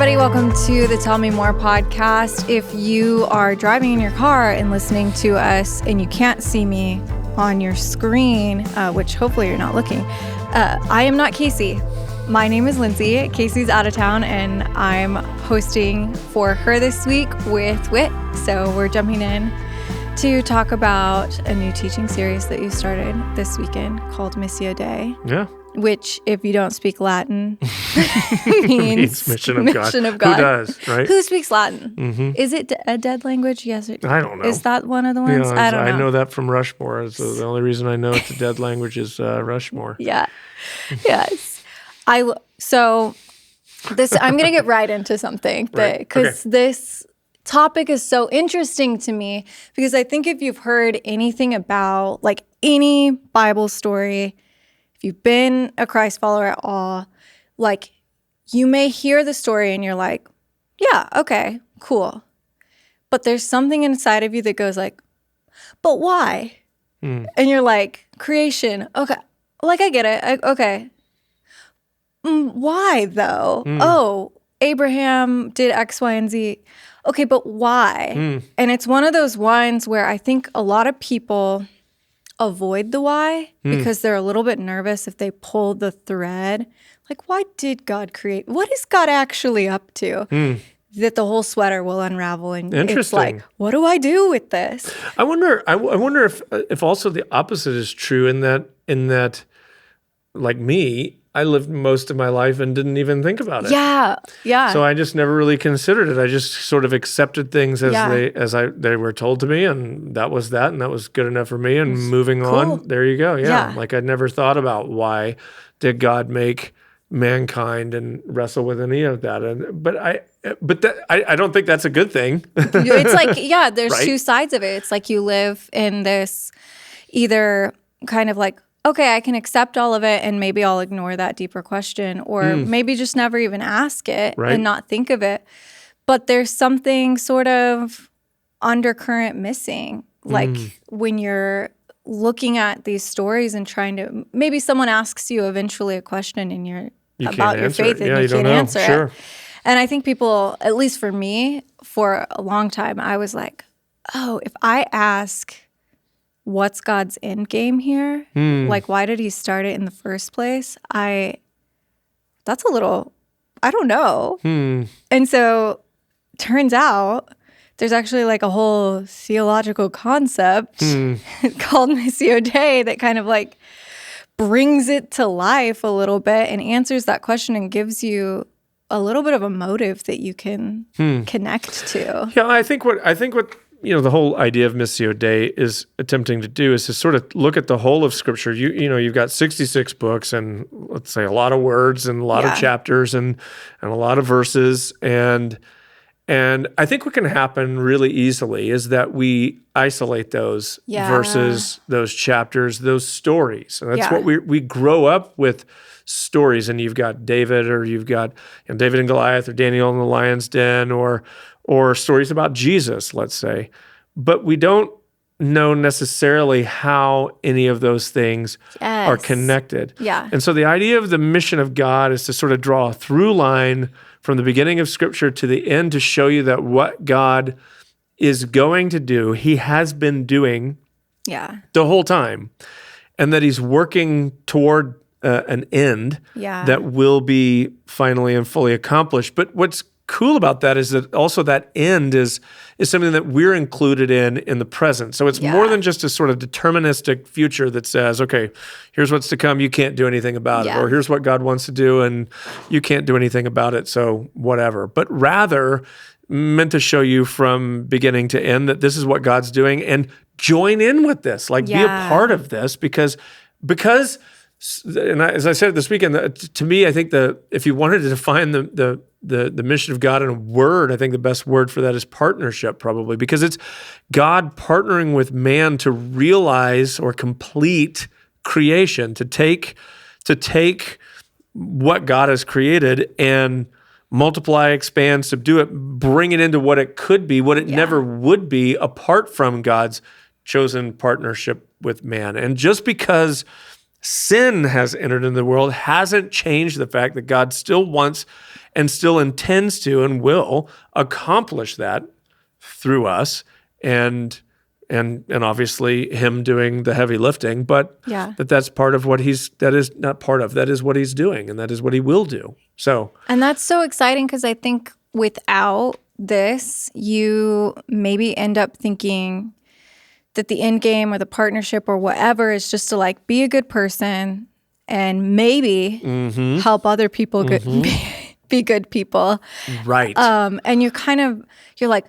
everybody. Welcome to the Tell Me More podcast. If you are driving in your car and listening to us and you can't see me on your screen, which hopefully you're not looking, I am not Casey. My name is Lyndsey. Casey's out of town, and I'm hosting for her this week with Whit. So we're jumping in to talk about a new teaching series that you started this weekend called Missio Dei. Yeah. Which, if you don't speak Latin, means mission of God. Who does, right? Who speaks Latin? Mm-hmm. Is it a dead language? Yes. I don't know. Is that one of the ones? Yeah, I don't know. I know that from Rushmore. So the only reason I know it's a dead language is Rushmore. Yeah. Yes. So I'm going to get right into something because this topic is so interesting to me, because I think if you've heard anything about like any Bible story, if you've been a Christ follower at all, like you may hear the story and you're like, yeah, okay, cool. But there's something inside of you that goes like, but why? And you're like, creation, okay, like I get it, okay. Why though? Oh, Abraham did X, Y, and Z. Okay, but why? And it's one of those ones where I think a lot of people avoid the why because they're a little bit nervous if they pull the thread. Like, why did God create? What is God actually up to? That the whole sweater will unravel, and it's like, what do I do with this? I wonder if also the opposite is true in that, like me, I lived most of my life and didn't even think about it. Yeah. So I just never really considered it. I just sort of accepted things as they were told to me, and that was that, and that was good enough for me. And moving on, there you go. Yeah. Like I'd never thought about why did God make mankind and wrestle with any of that. I don't think that's a good thing. It's like, there's right? two sides of it. It's like you live in this either kind of like, okay, I can accept all of it and maybe I'll ignore that deeper question, or maybe just never even ask it and not think of it. But there's something sort of undercurrent missing. Like when you're looking at these stories and trying to, maybe someone asks you eventually a question and about your faith and you can't answer it. And I think people, at least for me, for a long time, I was like, oh, if I ask, what's God's end game here? Like, why did he start it in the first place? That's a little, I don't know. And so turns out there's actually like a whole theological concept called Missio Dei that kind of like brings it to life a little bit and answers that question and gives you a little bit of a motive that you can connect to. Yeah, I think what the whole idea of Missio Dei is attempting to do is to sort of look at the whole of Scripture. You've got 66 books and let's say a lot of words and a lot of chapters and a lot of verses. And I think what can happen really easily is that we isolate those verses, those chapters, those stories. And that's what we grow up with stories. And you've got David, or you've got David and Goliath, or Daniel in the lion's den, or stories about Jesus, let's say. But we don't know necessarily how any of those things are connected. Yeah. And so the idea of the mission of God is to sort of draw a through line from the beginning of Scripture to the end to show you that what God is going to do, he has been doing the whole time, and that he's working toward an end that will be finally and fully accomplished. But what's cool about that is that also that end is something that we're included in the present. So it's more than just a sort of deterministic future that says, okay, here's what's to come, you can't do anything about it, or here's what God wants to do and you can't do anything about it, so whatever. But rather meant to show you from beginning to end that this is what God's doing, and join in with this, like be a part of this, because and as I said this weekend, to me, I think if you wanted to define the mission of God in a word, I think the best word for that is partnership, probably, because it's God partnering with man to realize or complete creation, to take what God has created and multiply, expand, subdue it, bring it into what it could be, what it never would be apart from God's chosen partnership with man. And just because sin has entered into the world hasn't changed the fact that God still wants and still intends to and will accomplish that through us, and obviously him doing the heavy lifting, but that's part of what that is what he's doing, and that is what he will do. So, and that's so exciting, because I think without this, you maybe end up thinking that the end game or the partnership or whatever is just to like be a good person and maybe help other people be good people. Right. And you're like,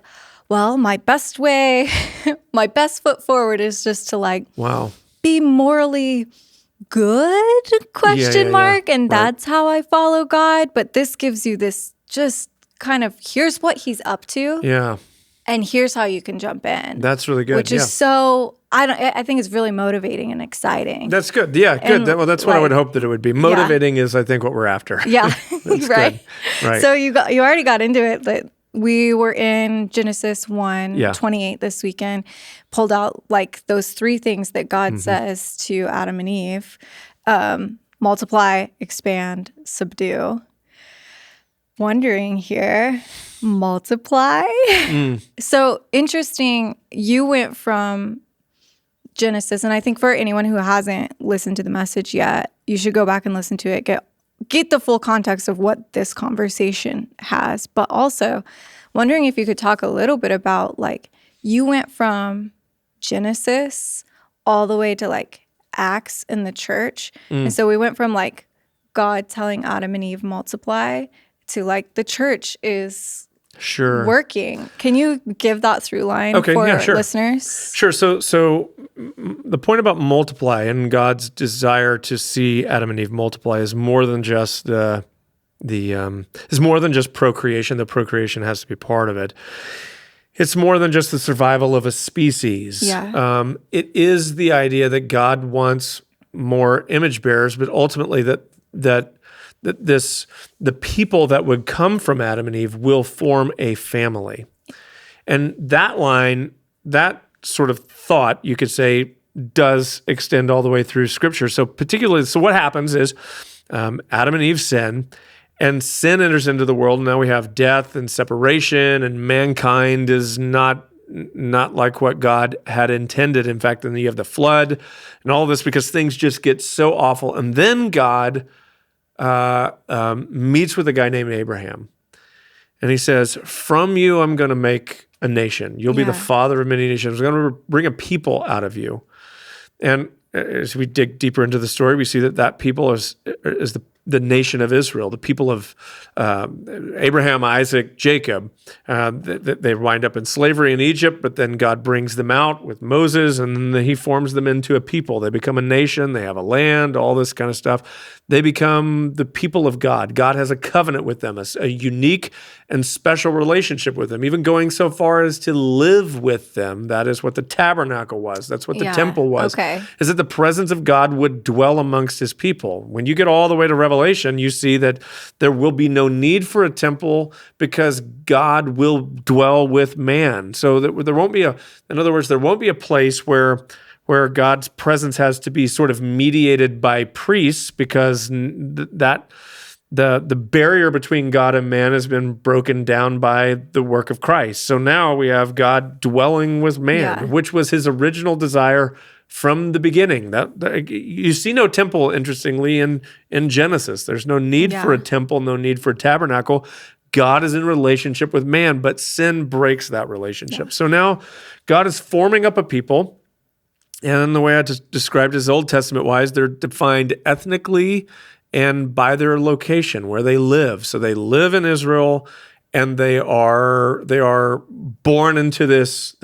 well, my best way, my best foot forward is just to like be morally good, question mark. And that's how I follow God. But this gives you this just kind of, here's what he's up to. Yeah. And here's how you can jump in. That's really good. Which is so, I think it's really motivating and exciting. That's good. Yeah, good. That's what I would hope that it would be. Motivating is, I think, what we're after. Yeah, right. Right. So you already got into it. But we were in Genesis 1:28 this weekend, pulled out like those three things that God says to Adam and Eve: multiply, expand, subdue. Wondering here, multiply. So interesting. You went from Genesis, and I think for anyone who hasn't listened to the message yet, you should go back and listen to it. Get the full context of what this conversation has, but also wondering if you could talk a little bit about like you went from Genesis all the way to like Acts in the church, and so we went from like God telling Adam and Eve multiply to like the church is working. Can you give that through line for listeners? Sure. So the point about multiply and God's desire to see Adam and Eve multiply is more than just is more than just procreation. The procreation has to be part of it. It's more than just the survival of a species. Yeah. It is the idea that God wants more image bearers, but ultimately that the people that would come from Adam and Eve will form a family. And that line, that sort of thought, you could say, does extend all the way through Scripture. So what happens is Adam and Eve sin, and sin enters into the world, and now we have death and separation, and mankind is not like what God had intended. In fact, then you have the flood and all this because things just get so awful. And then God meets with a guy named Abraham. And he says, from you, I'm going to make a nation. You'll be the father of many nations. I'm going to bring a people out of you. And as we dig deeper into the story, we see that people is the nation of Israel, the people of Abraham, Isaac, Jacob. They wind up in slavery in Egypt, but then God brings them out with Moses, and then he forms them into a people. They become a nation. They have a land, all this kind of stuff. They become the people of God. God has a covenant with them, a unique and special relationship with them, even going so far as to live with them. That is what the tabernacle was. That's what the temple was. Okay. Is that the presence of God would dwell amongst his people. When you get all the way to Revelation, you see that there will be no need for a temple because God will dwell with man. So that there won't be in other words, there won't be a place where God's presence has to be sort of mediated by priests, because the barrier between God and man has been broken down by the work of Christ. So now we have God dwelling with man, which was his original desire from the beginning. That you see no temple, interestingly, in Genesis. There's no need for a temple, no need for a tabernacle. God is in relationship with man, but sin breaks that relationship. Yeah. So now God is forming up a people. And the way I just described it is Old Testament-wise, they're defined ethnically and by their location, where they live. So they live in Israel, and they are born into this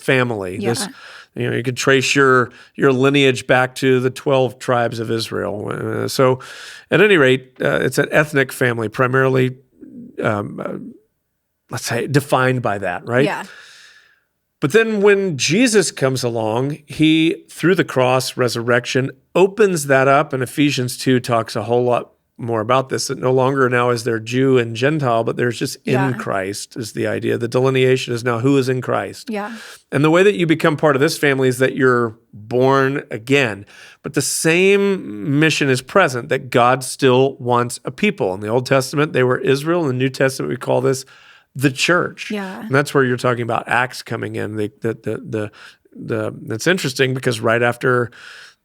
family. Yeah. You could trace your lineage back to the 12 tribes of Israel. So at any rate, it's an ethnic family, primarily, let's say, defined by that, right? Yeah. But then when Jesus comes along, he, through the cross, resurrection, opens that up, and Ephesians 2 talks a whole lot more about this, that no longer now is there Jew and Gentile, but there's just in Christ is the idea. The delineation is now who is in Christ. Yeah. And the way that you become part of this family is that you're born again. But the same mission is present, that God still wants a people. In the Old Testament, they were Israel. In the New Testament, we call this the church. Yeah. And that's where you're talking about Acts coming in. That's interesting because right after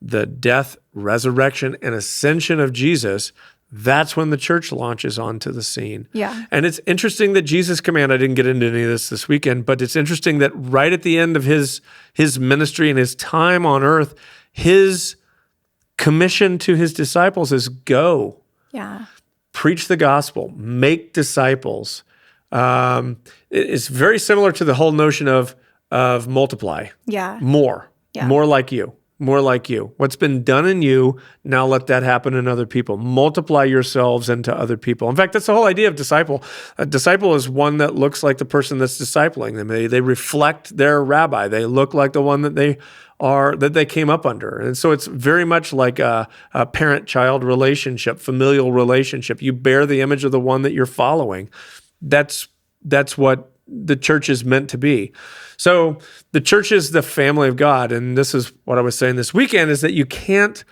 the death, resurrection, and ascension of Jesus, that's when the church launches onto the scene. Yeah. And it's interesting that Jesus' command, I didn't get into any of this weekend, but it's interesting that right at the end of his ministry and his time on earth, his commission to his disciples is go. Yeah. Preach the gospel, make disciples. It's very similar to the whole notion of multiply. Yeah. More like you. More like you. What's been done in you, now let that happen in other people. Multiply yourselves into other people. In fact, that's the whole idea of disciple. A disciple is one that looks like the person that's discipling them. They reflect their rabbi. They look like the one that they came up under. And so it's very much like a parent-child relationship, familial relationship. You bear the image of the one that you're following. That's what the church is meant to be. So the church is the family of God, and this is what I was saying this weekend, is that you can't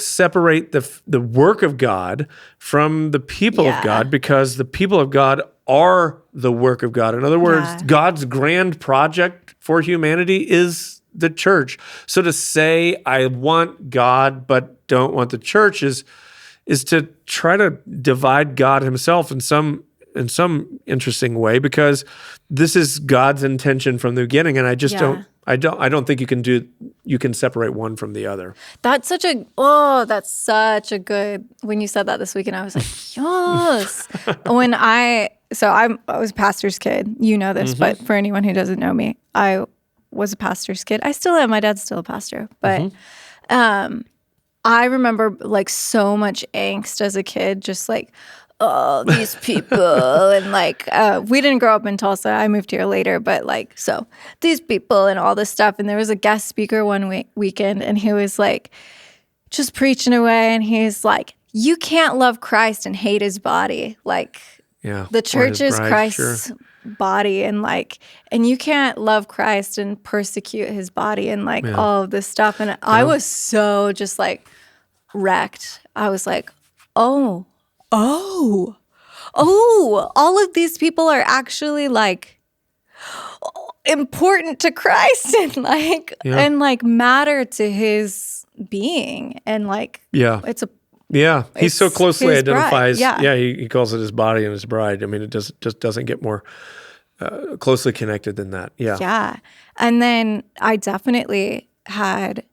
separate the work of God from the people of God, because the people of God are the work of God. In other words, God's grand project for humanity is the church. So to say, I want God but don't want the church is to try to divide God himself in some interesting way, because this is God's intention from the beginning, and I just don't think you can separate one from the other. That's such a good, when you said that this weekend, I was like, yes. When I was a pastor's kid, you know this, but for anyone who doesn't know me, I was a pastor's kid. I still am. My dad's still a pastor, but I remember like so much angst as a kid, just like, oh, these people. And like, we didn't grow up in Tulsa. I moved here later, but like, so these people and all this stuff. And there was a guest speaker one weekend, and he was like, just preaching away. And he's like, you can't love Christ and hate his body. Like, the church is Christ's body. And like, and you can't love Christ and persecute his body and like all of this stuff. And I was so just like wrecked. I was like, oh, all of these people are actually like important to Christ and like matter to his being, and like it's he's so closely identifies he calls it his body and his bride. I mean, it just doesn't get more closely connected than that. And then I definitely had,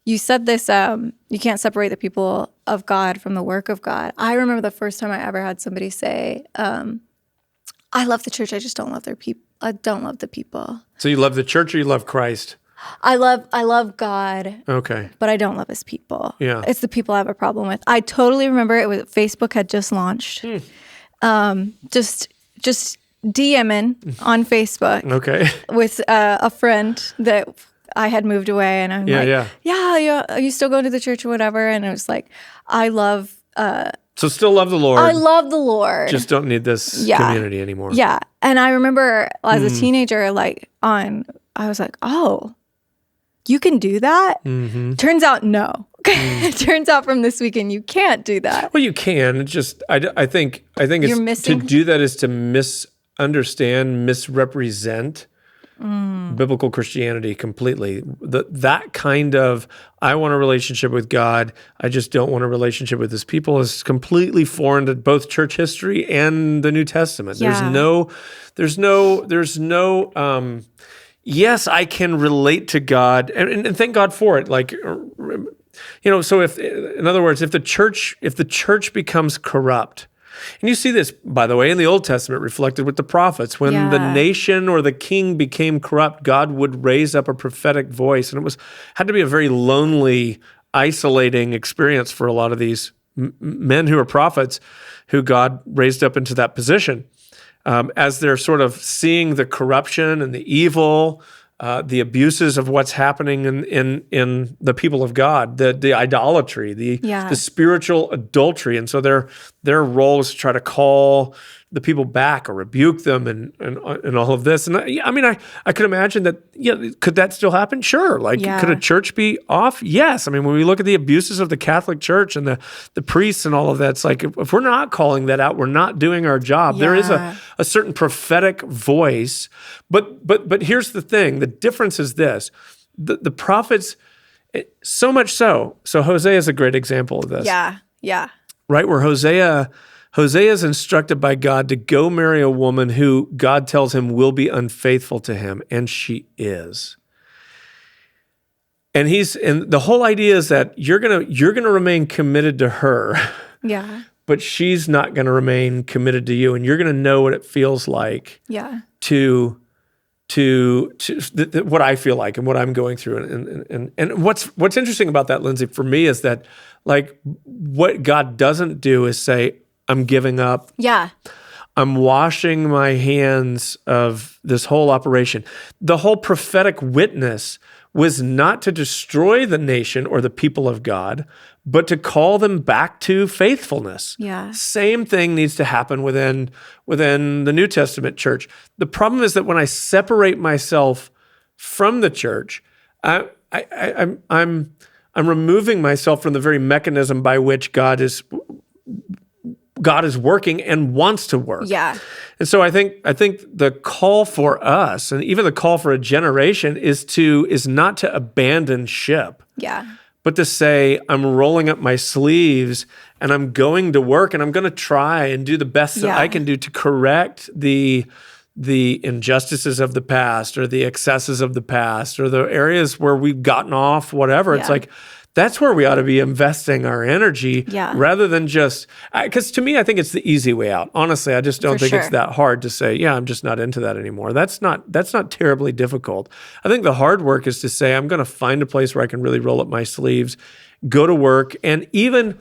you said this, you can't separate the people of God from the work of God. I remember the first time I ever had somebody say, I love the church, I just don't love their people. I don't love the people. So you love the church or you love Christ? I love God. Okay. But I don't love his people. Yeah. It's the people I have a problem with. I totally remember Facebook had just launched. Just DMing on Facebook. Okay. With a friend that I had moved away, and I'm are you still going to the church or whatever? And it was like, I love... so still love the Lord. I love the Lord. Just don't need this community anymore. Yeah. And I remember as a teenager, I was like, oh, you can do that? Mm-hmm. Turns out, no. It turns out from this weekend, you can't do that. Well, you can. It's just, I think it's missing. To do that is to misunderstand, misrepresent biblical Christianity completely. That kind of, I want a relationship with God, I just don't want a relationship with his people, is completely foreign to both church history and the New Testament. Yeah. There's no yes, I can relate to God and thank God for it. Like, so if, in other words, if the church becomes corrupt, and you see this, by the way, in the Old Testament reflected with the prophets. When the nation or the king became corrupt, God would raise up a prophetic voice. And had to be a very lonely, isolating experience for a lot of these men who are prophets who God raised up into that position. As they're sort of seeing the corruption and the evil the abuses of what's happening in the people of God, the idolatry, the spiritual adultery. And so their role is to try to call the people back or rebuke them and all of this. And I could imagine that, could that still happen? Sure. Could a church be off? Yes. I mean, when we look at the abuses of the Catholic Church and the priests and all of that, it's like, if we're not calling that out, we're not doing our job. There is a certain prophetic voice. But here's the thing. The difference is this. The prophets, so much so Hosea is a great example of this. Yeah. Right? Where Hosea is instructed by God to go marry a woman who God tells him will be unfaithful to him, and she is. And the whole idea is that you're gonna remain committed to her. Yeah. But she's not gonna remain committed to you, and you're gonna know what it feels like. Yeah. To what I feel like and what I'm going through. And what's interesting about that, Lyndsey, for me is that, like, what God doesn't do is say, I'm giving up. Yeah. I'm washing my hands of this whole operation. The whole prophetic witness was not to destroy the nation or the people of God, but to call them back to faithfulness. Yeah. Same thing needs to happen within the New Testament church. The problem is that when I separate myself from the church, I'm removing myself from the very mechanism by which God is working and wants to work. Yeah. And so I think the call for us, and even the call for a generation, is not to abandon ship. Yeah. But to say, I'm rolling up my sleeves and I'm going to work and I'm going to try and do the best that I can do to correct the injustices of the past or the excesses of the past or the areas where we've gotten off, whatever. It's like, that's where we ought to be investing our energy rather than just, because to me, I think it's the easy way out. Honestly, I just don't think it's that hard to say, I'm just not into that anymore. That's not terribly difficult. I think the hard work is to say, I'm going to find a place where I can really roll up my sleeves, go to work. And even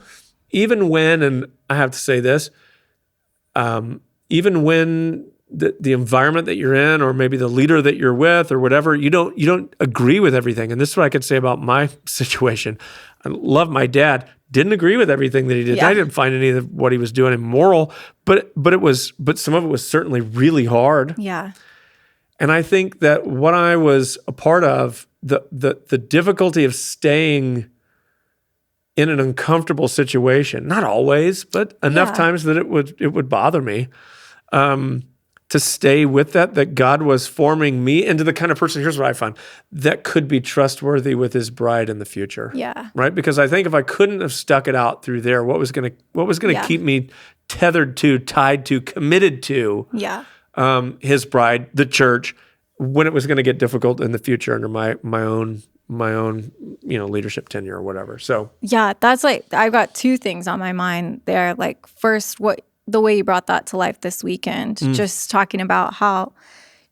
when, and I have to say this, even when the environment that you're in, or maybe the leader that you're with, or whatever, you don't agree with everything. And this is what I could say about my situation. I love my dad. Didn't agree with everything that he did. I didn't find any of what he was doing immoral, but some of it was certainly really hard. Yeah. And I think that what I was a part of, the difficulty of staying in an uncomfortable situation, not always, but enough times that it would bother me. To stay with that God was forming me into the kind of person, here's what I find, that could be trustworthy with his bride in the future. Yeah. Right? Because I think if I couldn't have stuck it out through there, what was gonna keep me tied to, committed to his bride, the church, when it was gonna get difficult in the future under my own leadership tenure or whatever. So that's like, I've got two things on my mind there. Like, first, the way you brought that to life this weekend, just talking about how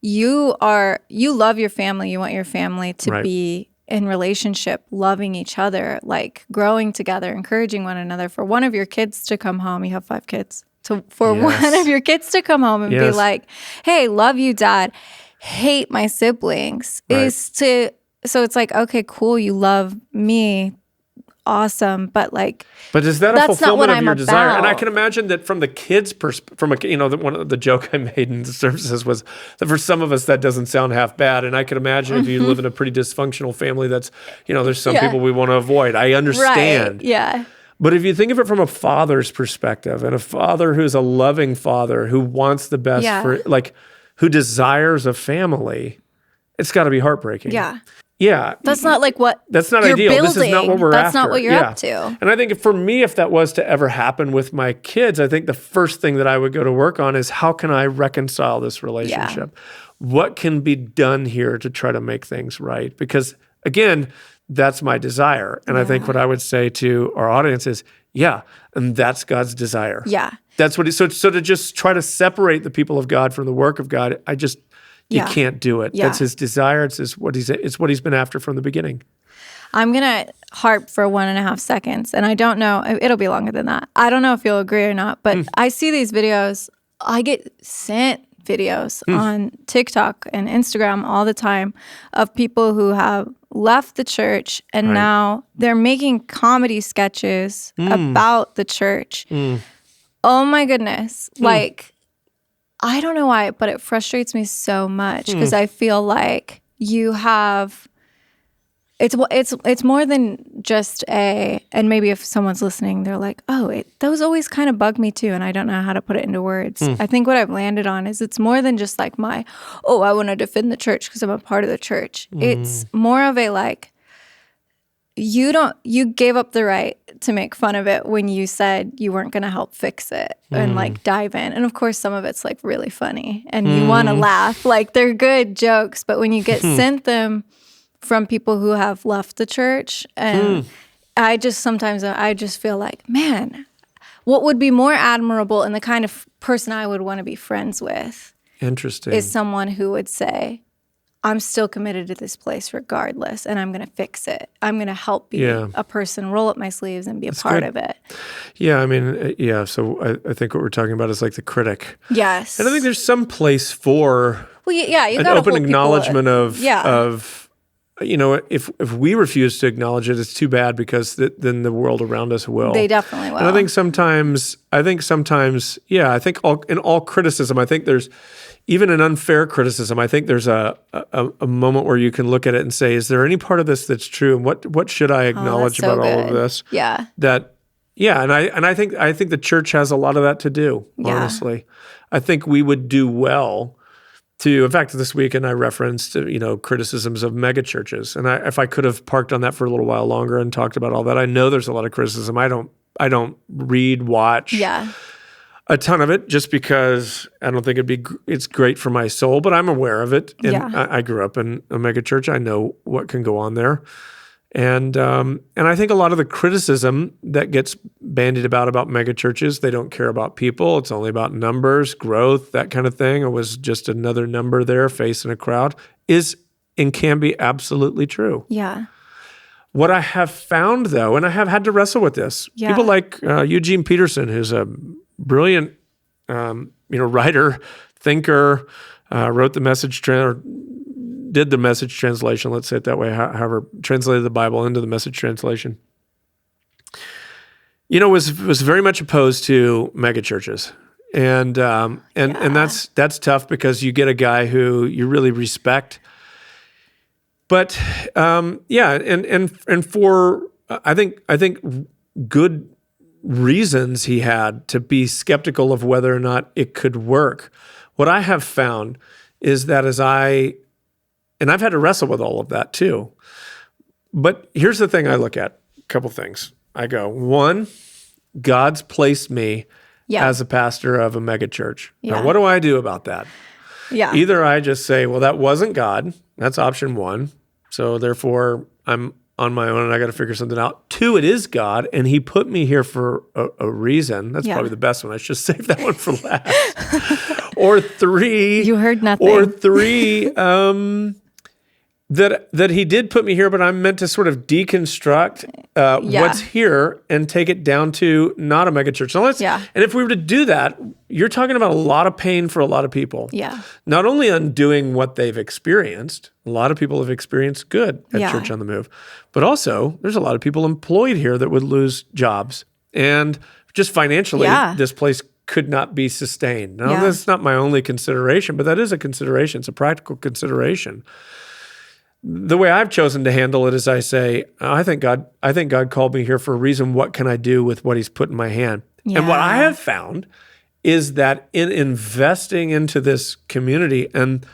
you love your family, you want your family to be in relationship, loving each other, like growing together, encouraging one another. For one of your kids to come home, you have 5 kids, for one of your kids to come home and be like, hey, love you, Dad, hate my siblings, so it's like, okay, cool, you love me, awesome, but is that a fulfillment of your desire? About. And I can imagine that from the kids' one of the joke I made in the services was that for some of us that doesn't sound half bad. And I can imagine if you live in a pretty dysfunctional family, that's there's some people we want to avoid. I understand. Right. Yeah. But if you think of it from a father's perspective, and a father who's a loving father who wants the best for, who desires a family, it's got to be heartbreaking. Yeah. Yeah. That's not like what that's not you're ideal. building. This is not what we're That's after. not what you're up to. And I think for me, if that was to ever happen with my kids, I think the first thing that I would go to work on is, how can I reconcile this relationship? What can be done here to try to make things right? Because again, that's my desire. And I think what I would say to our audience is, and that's God's desire. Yeah. That's what so to just try to separate the people of God from the work of God, you can't do it. That's his desire. It's what he's been after from the beginning. I'm going to harp for 1.5 seconds, and I don't know, it'll be longer than that. I don't know if you'll agree or not, but I see these videos, I get sent videos on TikTok and Instagram all the time of people who have left the church and now they're making comedy sketches about the church. Oh my goodness. Like, I don't know why, but it frustrates me so much because I feel like you have... It's more than just and maybe if someone's listening, they're like, oh, those always kind of bug me too, and I don't know how to put it into words. I think what I've landed on is it's more than just like I want to defend the church because I'm a part of the church. It's more of a like, you gave up the right to make fun of it when you said you weren't going to help fix it and like dive in. And of course, some of it's like really funny and you want to laugh. Like they're good jokes, but when you get sent them from people who have left the church, and I just feel like, man, what would be more admirable and the kind of person I would want to be friends with is someone who would say, I'm still committed to this place regardless, and I'm going to fix it. I'm going to help be a person, roll up my sleeves and be a part of it. Yeah, I mean, so I think what we're talking about is like the critic. Yes. And I think there's some place for you an open acknowledgement of if we refuse to acknowledge it, it's too bad because then the world around us will. They definitely will. And I think sometimes, in all criticism, I think there's, even an unfair criticism, I think there's a moment where you can look at it and say, is there any part of this that's true? And what should I acknowledge about all of this? Yeah. And I think the church has a lot of that to do, honestly. I think we would do well to, in fact, this weekend I referenced, criticisms of megachurches. And if I could have parked on that for a little while longer and talked about all that, I know there's a lot of criticism. I don't read, watch a ton of it just because I don't think it's great for my soul, but I'm aware of it. And I grew up in a megachurch. I know what can go on there. And I think a lot of the criticism that gets bandied about megachurches, they don't care about people. It's only about numbers, growth, that kind of thing. It was just another number there facing a crowd is and can be absolutely true. Yeah. What I have found, though, and I have had to wrestle with this, people like Eugene Peterson, who's a brilliant, writer, thinker, wrote the Message did the Message translation, let's say it that way, however, translated the Bible into the Message translation, was very much opposed to megachurches. And that's tough because you get a guy who you really respect. But and for I think good reasons he had to be skeptical of whether or not it could work. What I have found is that and I've had to wrestle with all of that too. But here's the thing I look at, a couple things. I go, one, God's placed me as a pastor of a megachurch. Now, what do I do about that? Yeah. Either I just say, well, that wasn't God. That's option one. So therefore, I'm on my own and I got to figure something out. Two, it is God, and he put me here for a reason. That's probably the best one. I should save that one for last. Or three. You heard nothing. Or three, that he did put me here, but I'm meant to sort of deconstruct what's here and take it down to not a megachurch. And if we were to do that, you're talking about a lot of pain for a lot of people. Yeah. Not only undoing what they've experienced, a lot of people have experienced good at Church on the Move, but also there's a lot of people employed here that would lose jobs. And just financially, this place could not be sustained. Now, that's not my only consideration, but that is a consideration. It's a practical consideration. The way I've chosen to handle it is I say, I think God called me here for a reason. What can I do with what he's put in my hand? Yeah. And what I have found is that in investing into this community and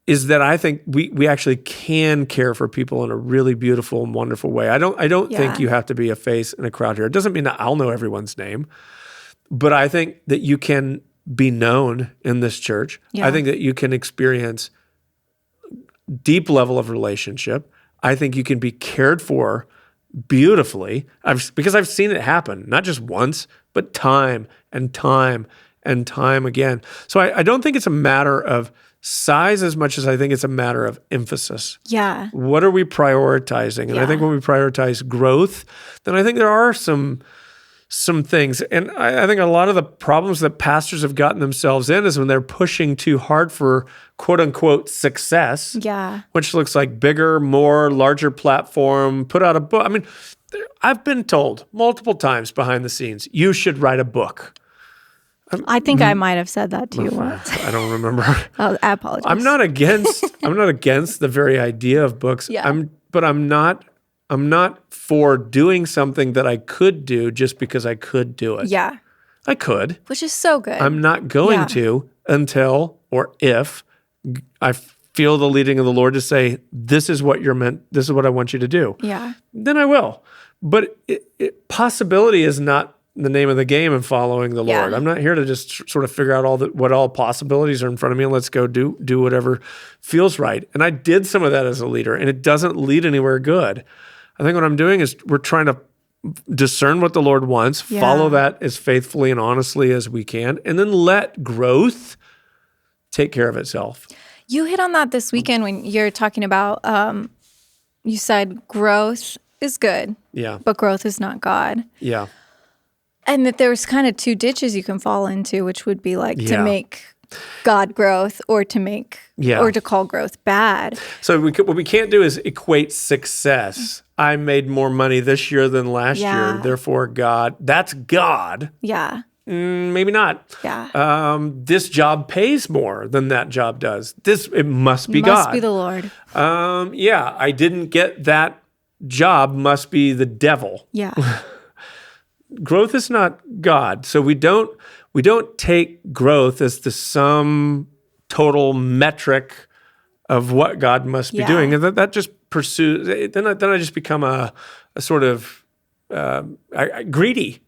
is that I think we actually can care for people in a really beautiful and wonderful way. I don't think you have to be a face in a crowd here. It doesn't mean that I'll know everyone's name, but I think that you can be known in this church. Yeah. I think that you can experience deep level of relationship. I think you can be cared for beautifully because I've seen it happen, not just once, but time and time and time again. So I don't think it's a matter of size as much as I think it's a matter of emphasis. Yeah. What are we prioritizing? And I think when we prioritize growth, then I think there are some some things. And I think a lot of the problems that pastors have gotten themselves in is when they're pushing too hard for quote unquote success, which looks like bigger, more, larger platform, put out a book. I mean, I've been told multiple times behind the scenes, you should write a book. I think I might have said that to you once. I don't remember. I apologize. I'm not against the very idea of books. But I'm not for doing something that I could do just because I could do it. Yeah. I could. Which is so good. I'm not going to until or if I feel the leading of the Lord to say, this is what you're meant, this is what I want you to do. Yeah. Then I will. But possibility is not the name of the game in following the Lord. I'm not here to just sort of figure out what all possibilities are in front of me and let's go do whatever feels right. And I did some of that as a leader, and it doesn't lead anywhere good. I think what I'm doing is we're trying to discern what the Lord wants, follow that as faithfully and honestly as we can, and then let growth take care of itself. You hit on that this weekend when you're talking about, you said growth is good, but growth is not God. Yeah. And that there's kind of two ditches you can fall into, which would be like to make God growth or to make or to call growth bad. So what we can't do is equate success. I made more money this year than last year, therefore God. That's God. Yeah. Maybe not. Yeah. This job pays more than that job does. It must be God. Must be the Lord. I didn't get that job. Must be the devil. Yeah. Growth is not God. So we don't take growth as the sum total metric of what God must be doing. And that just pursues, then I just become a sort of greedy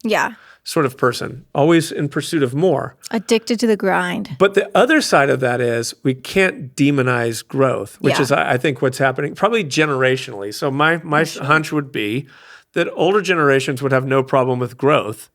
sort of person, always in pursuit of more. Addicted to the grind. But the other side of that is we can't demonize growth, which is, I think, what's happening probably generationally. So my hunch would be that older generations would have no problem with growth.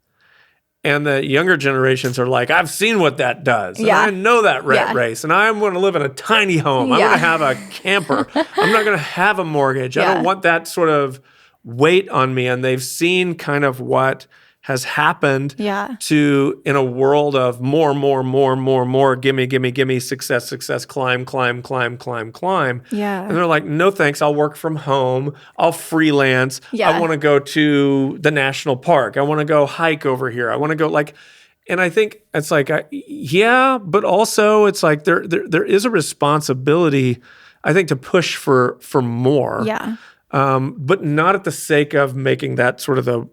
And the younger generations are like, I've seen what that does. And I know that rat race. And I'm going to live in a tiny home. I'm going to have a camper. I'm not going to have a mortgage. I don't want that sort of weight on me. And they've seen kind of what has happened to in a world of more, gimme, success, climb. Yeah. And they're like, no thanks, I'll work from home, I'll freelance, I want to go to the national park, I want to go hike over here, I want to go and I think it's like, but also it's like there is a responsibility, I think, to push for more. Yeah. But not at the sake of making that sort of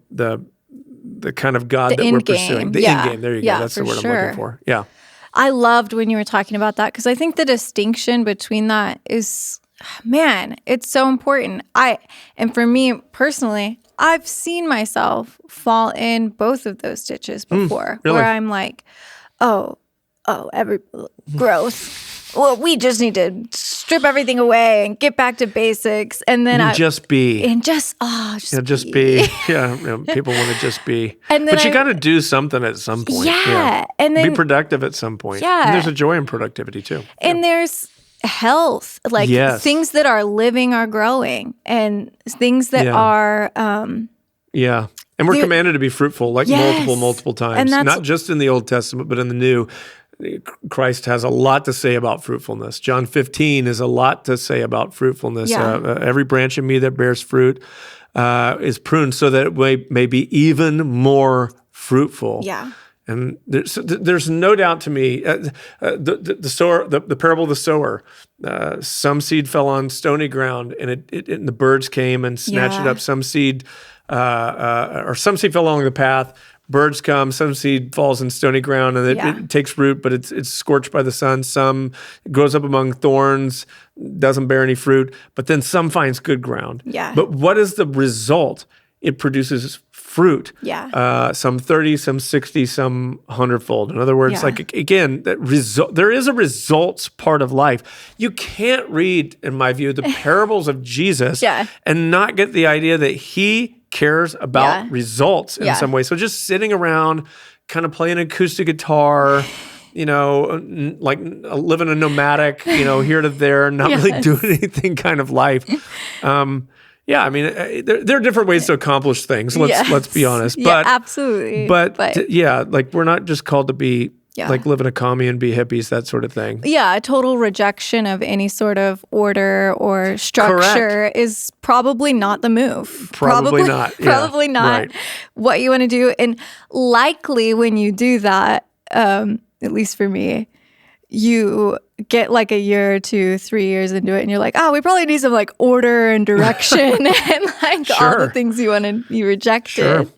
the kind of God that we're pursuing. The end game. There you go. That's the word I'm looking for. Yeah. I loved when you were talking about that because I think the distinction between that is, man, it's so important. And for me personally, I've seen myself fall in both of those ditches before, really? Where I'm like, every growth. Well, we just need to strip everything away and get back to basics, and then just be. And just be. Yeah, people want to just be. But you got to do something at some point. Yeah, and then be productive at some point. Yeah, and there's a joy in productivity too. And there's health, things that are living are growing, and things that are. And we're commanded to be fruitful, multiple times, and not just in the Old Testament, but in the New. Christ has a lot to say about fruitfulness. John 15 is a lot to say about fruitfulness. Every branch in me that bears fruit is pruned so that it may be even more fruitful. Yeah. And there's no doubt to me, the parable of the sower, some seed fell on stony ground and and the birds came and snatched it up. Some seed fell along the path. Birds come, some seed falls in stony ground and it takes root, but it's scorched by the sun. Some grows up among thorns, doesn't bear any fruit, but then some finds good ground. Yeah. But what is the result? It produces fruit. Yeah. Some 30, some 60, some 100-fold. In other words, again, there is a results part of life. You can't read, in my view, the parables of Jesus and not get the idea that he cares about results in some way. So just sitting around, kind of playing acoustic guitar, living a nomadic, here to there, not really doing anything kind of life. Yeah, I mean, there are different ways to accomplish things. Let's be honest. Yeah, absolutely. But like we're not just called to be like live in a commune, be hippies, that sort of thing. Yeah, a total rejection of any sort of order or structure is probably not the move. Probably not. Probably not what you want to do. And likely when you do that, at least for me, you get like a year or 2, 3 years into it and you're like, we probably need some like order and direction and like all the things you rejected.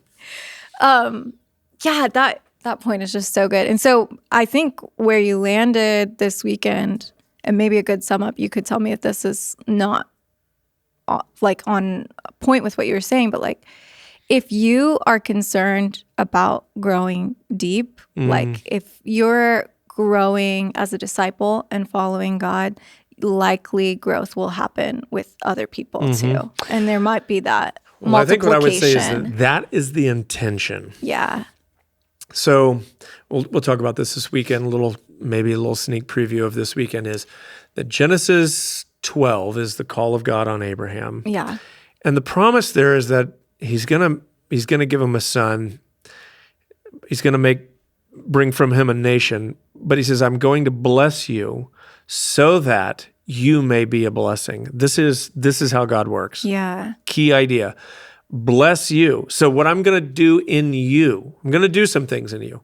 That point is just so good. And so I think where you landed this weekend, and maybe a good sum up, you could tell me if this is not like on point with what you were saying, but like if you are concerned about growing deep, like if you're growing as a disciple and following God, likely growth will happen with other people too. And there might be that multiplication. I think what I would say is that is the intention. Yeah. So we'll talk about this weekend. Maybe a little sneak preview of this weekend is that Genesis 12 is the call of God on Abraham. Yeah. And the promise there is that he's gonna give him a son. He's gonna bring from him a nation. But he says, I'm going to bless you so that you may be a blessing. This is how God works. Yeah. Key idea. Bless you. So what I'm going to do in you, I'm going to do some things in you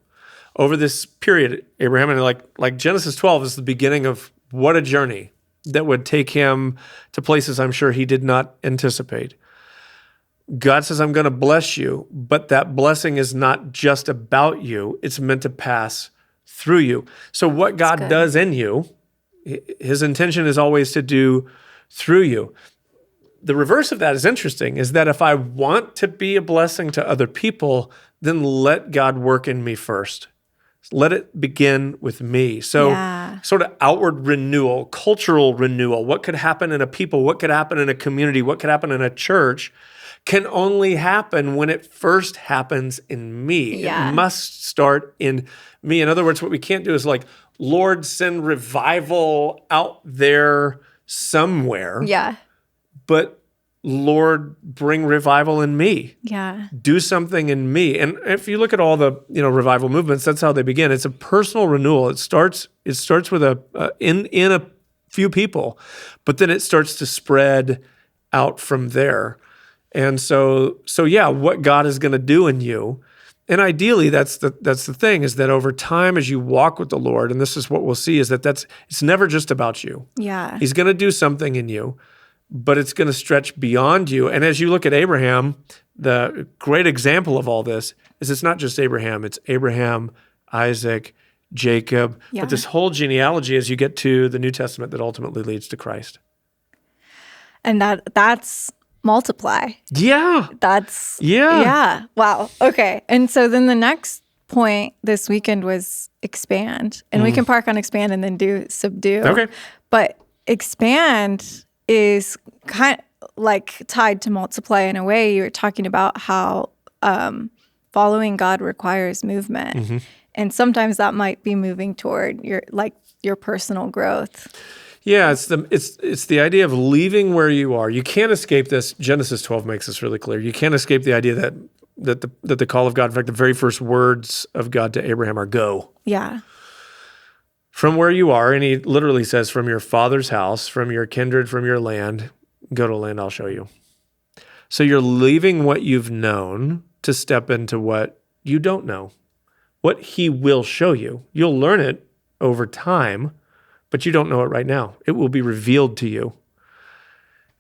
over this period, Abraham. And like Genesis 12 is the beginning of what a journey that would take him to places I'm sure he did not anticipate. God says, I'm going to bless you, but that blessing is not just about you. It's meant to pass through you. So what God does in you, his intention is always to do through you. The reverse of that is interesting, is that if I want to be a blessing to other people, then let God work in me first. Let it begin with me. So sort of outward renewal, cultural renewal, what could happen in a people, what could happen in a community, what could happen in a church can only happen when it first happens in me. Yeah. It must start in me. In other words, what we can't do is like, Lord, send revival out there somewhere. Yeah. But Lord, bring revival in me. Yeah. Do something in me. And if you look at all the revival movements, that's how they begin. It's a personal renewal. It starts with in a few people, but then it starts to spread out from there. And so what God is going to do in you, and ideally that's the thing, is that over time as you walk with the Lord, and this is what we'll see, is that it's never just about you. Yeah. He's going to do something in you, but it's going to stretch beyond you. And as you look at Abraham, the great example of all this is it's not just Abraham, it's Abraham, Isaac, Jacob, but this whole genealogy as you get to the New Testament that ultimately leads to Christ. And that's multiply. Yeah. Yeah. Wow. Okay. And so then the next point this weekend was expand. And we can park on expand and then do subdue. Okay. But expand is kind of like tied to multiply in a way. You were talking about how following God requires movement. And sometimes that might be moving toward your personal growth. Yeah, it's the idea of leaving where you are. You can't escape this. Genesis 12 makes this really clear. You can't escape the idea that the call of God, in fact, the very first words of God to Abraham are go. Yeah. From where you are, and he literally says, from your father's house, from your kindred, from your land, go to a land I'll show you. So you're leaving what you've known to step into what you don't know, what he will show you. You'll learn it over time, but you don't know it right now. It will be revealed to you.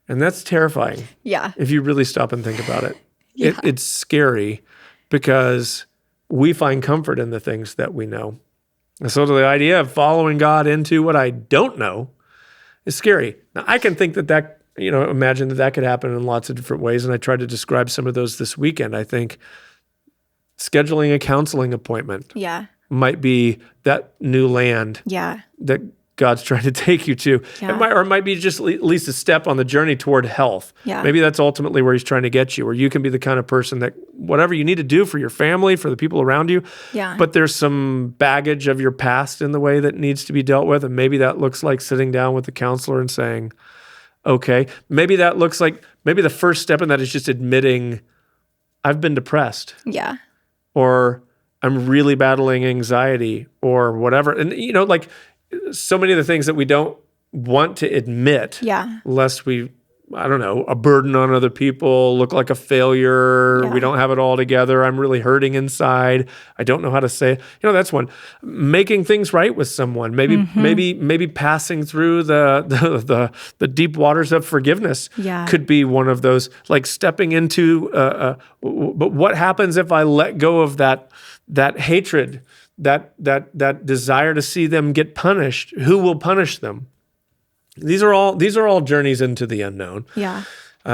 And that's terrifying. Yeah. If you really stop and think about it. Yeah. It's scary because we find comfort in the things that we know. And so the idea of following God into what I don't know is scary. Now, I can think that imagine that could happen in lots of different ways. And I tried to describe some of those this weekend. I think scheduling a counseling appointment might be that new land that God's trying to take you to. Yeah. It might be just at least a step on the journey toward health. Yeah. Maybe that's ultimately where he's trying to get you, where you can be the kind of person that whatever you need to do for your family, for the people around you, but there's some baggage of your past in the way that needs to be dealt with. And maybe that looks like sitting down with the counselor and saying, okay. Maybe that looks like maybe the first step in that is just admitting I've been depressed. Yeah. Or I'm really battling anxiety or whatever. And, like so many of the things that we don't want to admit, lest we, I don't know, a burden on other people, look like a failure. We don't have it all together. I'm really hurting inside. I don't know how to say it. That's one. Making things right with someone. Maybe passing through the deep waters of forgiveness could be one of those. Like stepping into. But what happens if I let go of that hatred, that desire to see them get punished? Who will punish them? These are all journeys into the unknown. Yeah.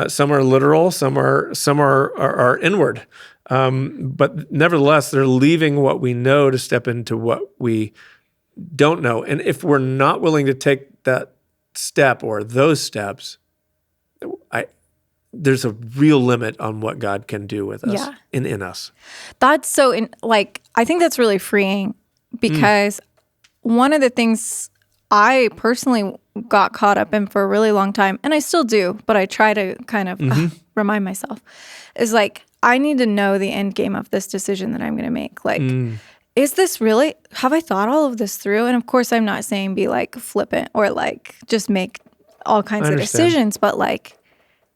Some are literal, some are inward. But nevertheless, they're leaving what we know to step into what we don't know. And if we're not willing to take that step or those steps, there's a real limit on what God can do with us and in us. That's so I think that's really freeing, because one of the things I personally got caught up in for a really long time, and I still do, but I try to kind of remind myself, is I need to know the end game of this decision that I'm going to make. Is this really, have I thought all of this through? And of course, I'm not saying be flippant or just make all kinds of decisions, but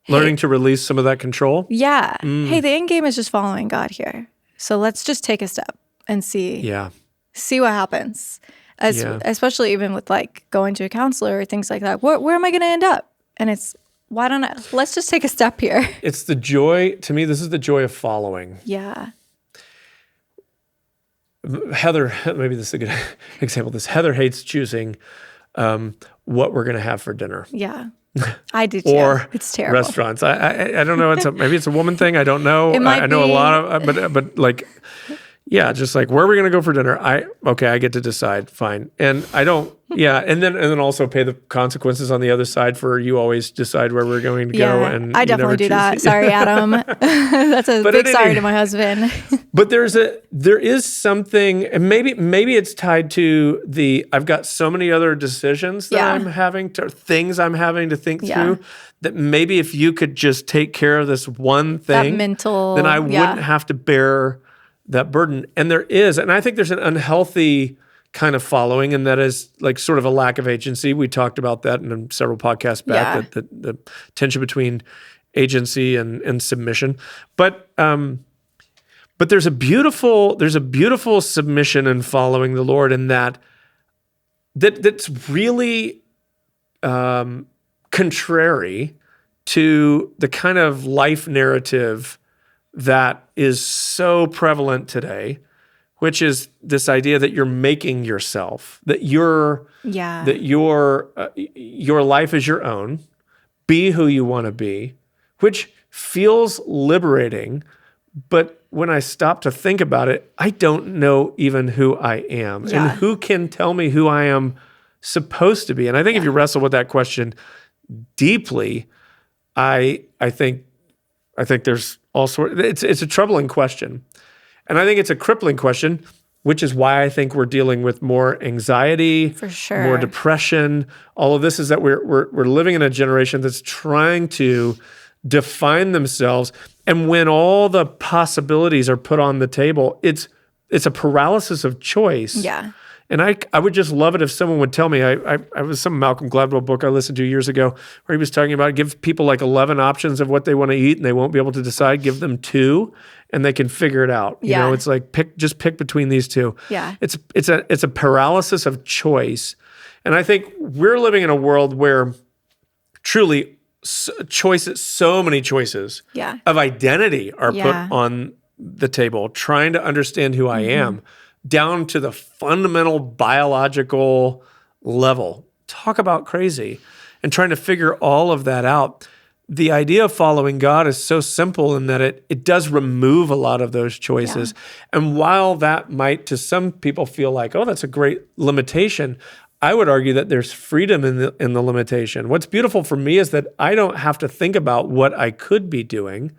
learning to release some of that control. Yeah. Hey, the end game is just following God here. So let's just take a step and see what happens. Especially even with going to a counselor or things like that. Where am I going to end up? And why don't let's just take a step here. It's the joy, to me, this is the joy of following. Yeah. Heather, maybe this is a good example. Heather hates choosing what we're going to have for dinner. Yeah. I do too. Or it's terrible. Restaurants. I don't know. Maybe it's a woman thing. I don't know. I know a lot of, but just where are we going to go for dinner? I get to decide. Fine. And I don't. Yeah, and then also pay the consequences on the other side for you always decide where we're going to go. And I definitely do that. Sorry, Adam. That's a big sorry to my husband. But there is something, and maybe it's tied to I've got so many other decisions that things I'm having to think through, that maybe if you could just take care of this one thing, then I wouldn't have to bear that burden. And there is, and I think there's an unhealthy kind of following, and that is sort of a lack of agency. We talked about that in several podcasts back, that the tension between agency and submission. But there's a beautiful submission and following the Lord, in that's really contrary to the kind of life narrative that is so prevalent today, which is this idea that you're making yourself, that your life is your own, be who you want to be, which feels liberating. But when I stop to think about it, I don't know even who I am, and who can tell me who I am supposed to be. And I think if you wrestle with that question deeply, I think there's all sorts. It's a troubling question. And I think it's a crippling question, which is why I think we're dealing with more anxiety, for sure, more depression. All of this is that we're living in a generation that's trying to define themselves. And when all the possibilities are put on the table, it's a paralysis of choice. Yeah. And I would just love it if someone would tell me. I was some Malcolm Gladwell book I listened to years ago where he was talking about give people 11 options of what they want to eat and they won't be able to decide. Give them 2 and they can figure it out. You know, it's pick between these 2. Yeah. It's a paralysis of choice. And I think we're living in a world where truly so many choices of identity are put on the table, trying to understand who I am, down to the fundamental biological level. Talk about crazy. And trying to figure all of that out. The idea of following God is so simple in that it does remove a lot of those choices. Yeah. And while that might to some people feel like, oh, that's a great limitation, I would argue that there's freedom in the limitation. What's beautiful for me is that I don't have to think about what I could be doing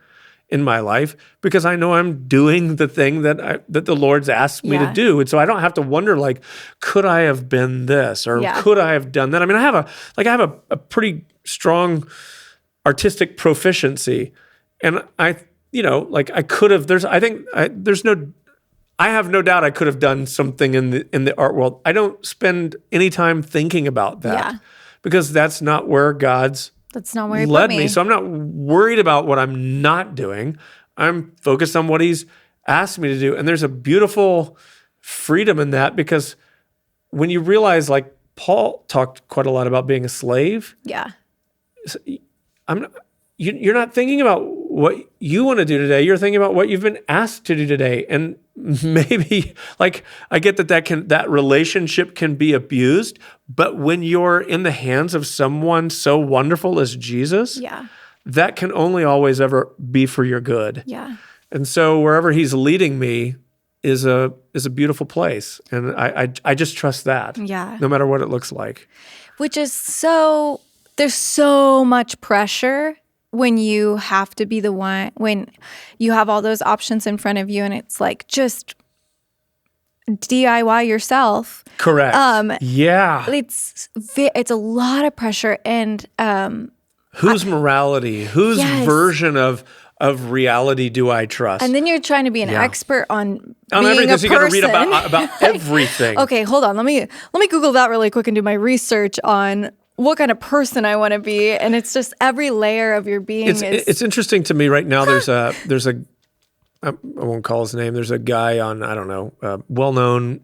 in my life, because I know I'm doing the thing that the Lord's asked me to do. And so I don't have to wonder, could I have been this or could I have done that? I mean, I have a pretty strong artistic proficiency. And I could have, I have no doubt I could have done something in the art world. I don't spend any time thinking about that because that's not where he led me. So I'm not worried about what I'm not doing. I'm focused on what he's asked me to do. And there's a beautiful freedom in that, because when you realize, like Paul talked quite a lot about being a slave. Yeah. You're not thinking about what you want to do today. You're thinking about what you've been asked to do today. And maybe, like, I get that relationship can be abused, but when you're in the hands of someone so wonderful as Jesus, that can only always ever be for your good. Yeah. And so wherever he's leading me is a beautiful place. And I just trust that. Yeah. No matter what it looks like. Which is there's so much pressure when you have to be the one, when you have all those options in front of you, and it's like, just DIY yourself. Correct. Yeah. It's a lot of pressure, and whose morality, whose version of reality do I trust? And then you're trying to be an expert on being everything. a So person. you got to read about everything. Okay, hold on. Let me Google that really quick and do my research on what kind of person I want to be. And it's just every layer of your being It's interesting to me right now. There's a I won't call his name. There's a guy on, I don't know, well-known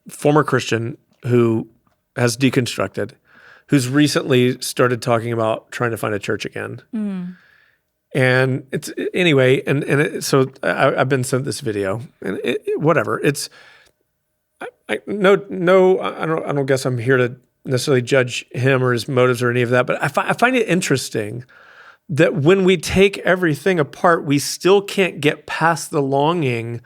former Christian who has deconstructed, who's recently started talking about trying to find a church again. Mm. And it's anyway, so I've been sent this video, and whatever. It's I don't guess I'm here to necessarily judge him or his motives or any of that, but I find it interesting that when we take everything apart, we still can't get past the longing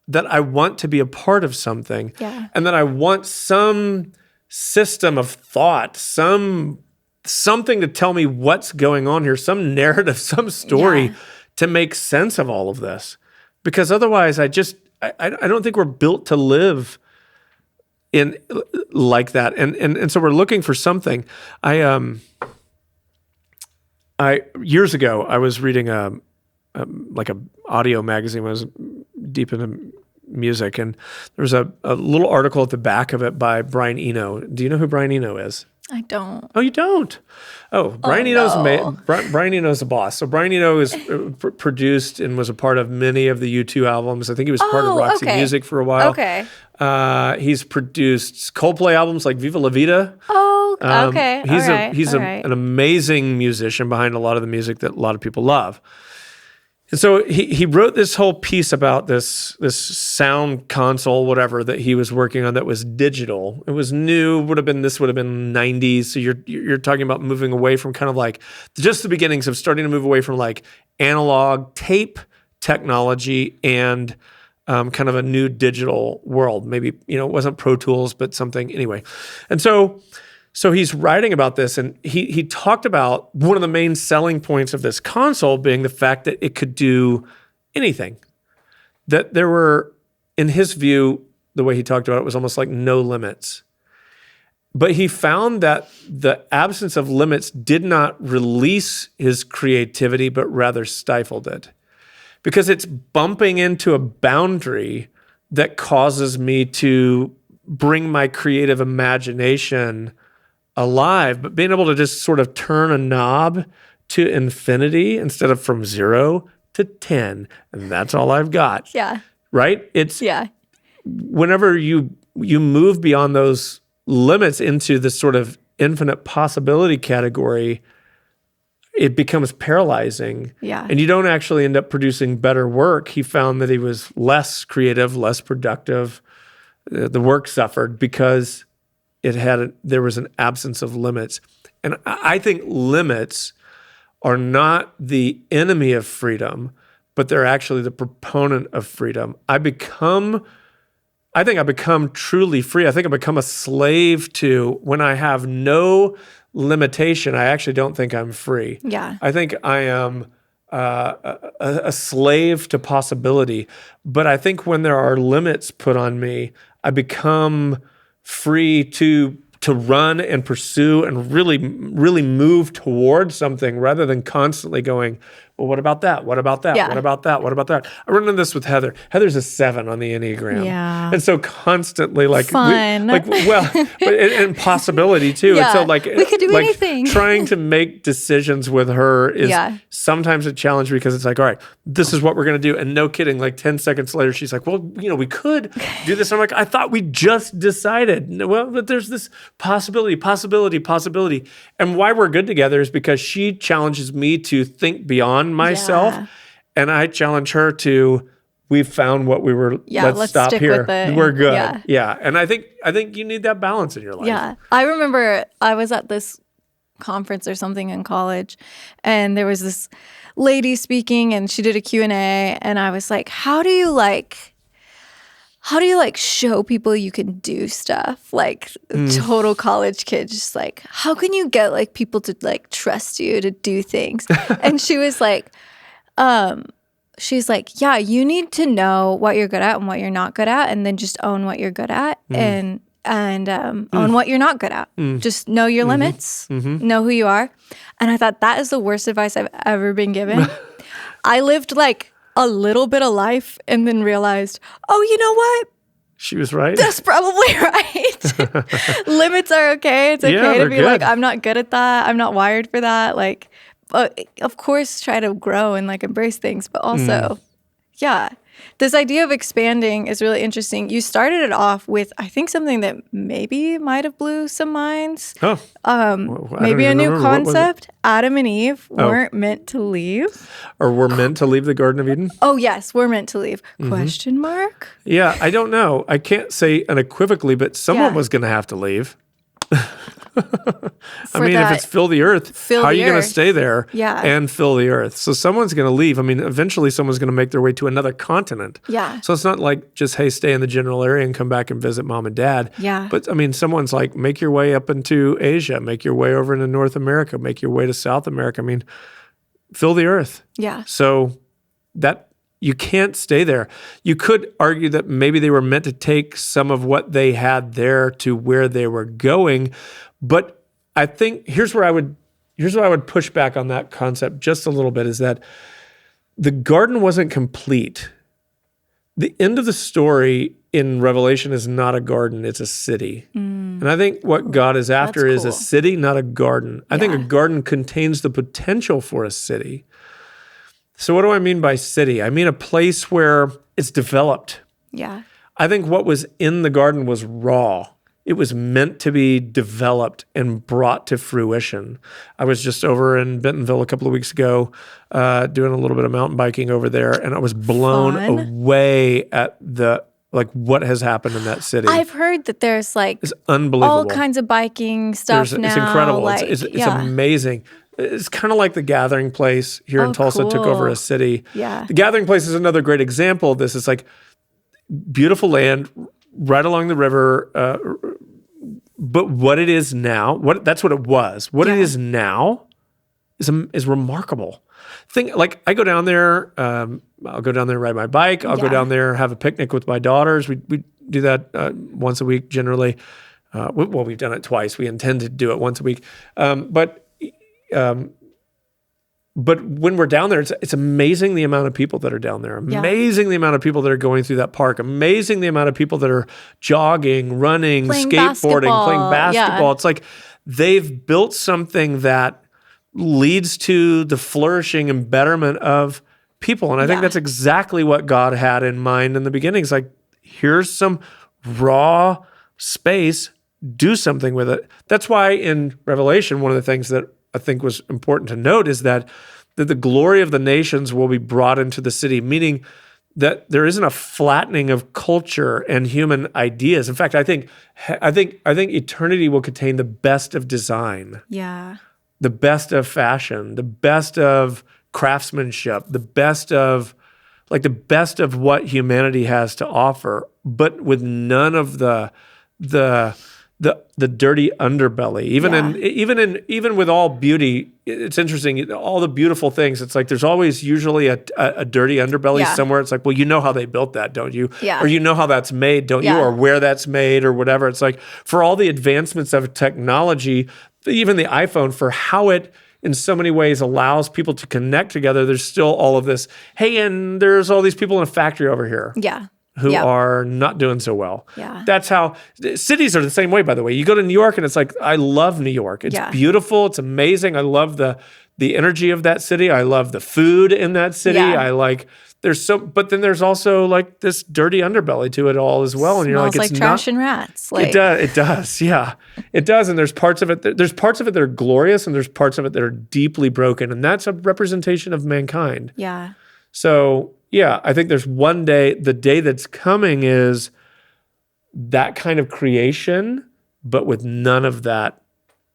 that I want to be a part of something, and that I want some system of thought, something to tell me what's going on here, some narrative, some story to make sense of all of this. Because otherwise, I don't think we're built to live in like that. And so we're looking for something. I years ago, I was reading like a audio magazine when I was deep into music, and there was a little article at the back of it by Brian Eno. Do you know who Brian Eno is? I don't. Oh, you don't? Brian Eno's the boss. So Brian Eno is produced and was a part of many of the U2 albums. I think he was part of Roxy Music for a while. Okay. He's produced Coldplay albums like Viva La Vida. Oh, okay. He's an amazing musician behind a lot of the music that a lot of people love. And so he wrote this whole piece about this sound console, whatever, that he was working on that was digital. It was new, this would have been 90s. So you're talking about moving away from kind of like just the beginnings of starting to move away from like analog tape technology and kind of a new digital world. Maybe, it wasn't Pro Tools, but something anyway. And so he's writing about this, and he talked about one of the main selling points of this console being the fact that it could do anything. That there were, in his view, the way he talked about it was almost like no limits. But he found that the absence of limits did not release his creativity, but rather stifled it. Because it's bumping into a boundary that causes me to bring my creative imagination alive, but being able to just sort of turn a knob to infinity instead of from 0 to 10, and that's all I've got. Yeah. Right? Whenever you move beyond those limits into this sort of infinite possibility category, it becomes paralyzing. Yeah. And you don't actually end up producing better work. He found that he was less creative, less productive. The work suffered because there was an absence of limits. And I think limits are not the enemy of freedom, but they're actually the proponent of freedom. I think I become truly free. I think I become a slave to when I have no limitation. I actually don't think I'm free. Yeah. I think I am a slave to possibility. But I think when there are limits put on me, I become free to to run and pursue and really, really move towards something rather than constantly going, well, what about that? What about that? What about that? What about that? I run into this with Heather. Heather's a 7 on the Enneagram. Yeah. And so constantly fun. And possibility too. Yeah. And so like, we could do anything. Trying to make decisions with her is sometimes a challenge because it's like, all right, this is what we're going to do. And no kidding, like 10 seconds later, she's like, well, we could do this. And I'm like, I thought we just decided. Well, but there's this possibility. And why we're good together is because she challenges me to think beyond myself, and I challenge her to, we've found what we were, let's stop stick here. With it. We're good. Yeah. And I think you need that balance in your life. Yeah. I remember I was at this conference or something in college, and there was this lady speaking, and she did a Q&A, and I was like, how do you show people you can do stuff? Like total college kid, just like, how can you get like people to like trust you to do things? And she was like, yeah, you need to know what you're good at and what you're not good at, and then just own what you're good at and own what you're not good at. Just know your limits, know who you are. And I thought that is the worst advice I've ever been given. I lived like a little bit of life and then realized, oh, you know what? She was right. That's probably right. Limits are okay. It's okay to be good. Like, I'm not good at that. I'm not wired for that. Like, of course, try to grow and like embrace things, but also, this idea of expanding is really interesting. You started it off with, I think, something that maybe might have blew some minds. Maybe a new concept. Adam and Eve weren't meant to leave. Or were meant to leave the Garden of Eden? Oh, yes, we're meant to leave. Question mark? Yeah, I don't know. I can't say unequivocally, but someone was going to have to leave. I mean, if it's fill the earth, how are you going to stay there and fill the earth? So someone's going to leave. I mean, eventually someone's going to make their way to another continent. Yeah. So it's not like just, hey, stay in the general area and come back and visit mom and dad. Yeah. But I mean, someone's like, make your way up into Asia, make your way over into North America, make your way to South America. I mean, fill the earth. Yeah. So that you can't stay there. You could argue that maybe they were meant to take some of what they had there to where they were going. But I think here's where I would push back on that concept just a little bit, is that the garden wasn't complete. The end of the story in Revelation is not a garden, it's a city. And I think what God is after is a city, not a garden. I think a garden contains the potential for a city. So what do I mean by city? I mean a place where it's developed. Yeah. I think what was in the garden was raw. It was meant to be developed and brought to fruition. I was just over in Bentonville a couple of weeks ago doing a little bit of mountain biking over there, and I was blown away at what has happened in that city. I've heard that there's it's unbelievable. All kinds of biking stuff now. It's incredible. It's amazing. It's kind of like the Gathering Place here in Tulsa took over a city. Yeah. The Gathering Place is another great example of this. It's like beautiful land right along the river. But what it is now, that's what it was. What it is now is remarkable. I go down there, I'll go down there and ride my bike. I'll go down there, have a picnic with my daughters. We do that once a week generally. We've done it twice. We intend to do it once a week. But when we're down there, it's amazing the amount of people that are down there. Amazing the amount of people that are going through that park. Amazing the amount of people that are jogging, running, skateboarding, playing basketball. It's like they've built something that leads to the flourishing and betterment of people. And I think that's exactly what God had in mind in the beginning. It's like, here's some raw space, do something with it. That's why in Revelation, one of the things that I think was important to note is that the glory of the nations will be brought into the city, meaning that there isn't a flattening of culture and human ideas. In fact, I think eternity will contain the best of design, the best of fashion, the best of craftsmanship, the best of what humanity has to offer, but with none of the the dirty underbelly. Even with all beauty, it's interesting. All the beautiful things, it's like there's always usually a dirty underbelly somewhere. It's like, well, you know how they built that, don't you? Yeah. Or you know how that's made, don't you? Or where that's made, or whatever. It's like for all the advancements of technology, even the iPhone, for how it in so many ways allows people to connect together, there's still all of this, hey, and there's all these people in a factory over here. Yeah. Who are not doing so well. Yeah. That's how cities are the same way, by the way. You go to New York and it's like, I love New York. It's beautiful. It's amazing. I love the energy of that city. I love the food in that city. Yeah. But then there's also like this dirty underbelly to it all as well. And you're like, it's trash and rats. It does. Yeah, it does. And there's parts of it that are glorious and there's parts of it that are deeply broken. And that's a representation of mankind. Yeah. So, yeah, I think there's one day, the day that's coming is that kind of creation, but with none of that